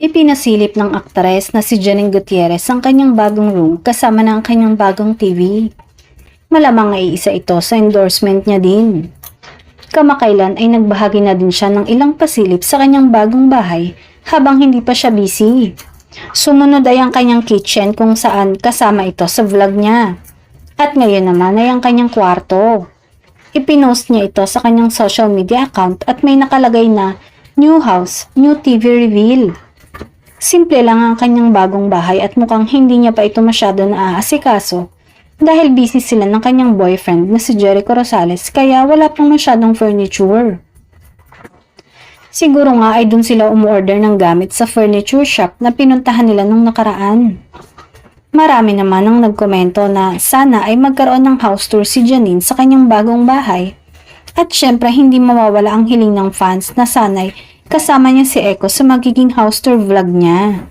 Ipinasilip ng aktres na si Janine Gutierrez ang kanyang bagong room kasama ng kanyang bagong TV. Malamang ay isa ito sa endorsement niya din. Kamakailan ay nagbahagi na din siya ng ilang pasilip sa kanyang bagong bahay habang hindi pa siya busy. Sumunod ay ang kanyang kitchen kung saan kasama ito sa vlog niya. At ngayon naman ay ang kanyang kwarto. Ipinost niya ito sa kanyang social media account at may nakalagay na New House, New TV Reveal. Simple lang ang kanyang bagong bahay at mukhang hindi niya pa ito masyado naaasikaso dahil busy sila ng kanyang boyfriend na si Jericho Rosales kaya wala pang masyadong furniture. Siguro nga ay dun sila umorder ng gamit sa furniture shop na pinuntahan nila nung nakaraan. Marami naman ang nagkomento na sana ay magkaroon ng house tour si Janine sa kanyang bagong bahay. At syempre hindi mawawala ang hiling ng fans na sana'y kasama niya si Echo sa magiging house tour vlog niya.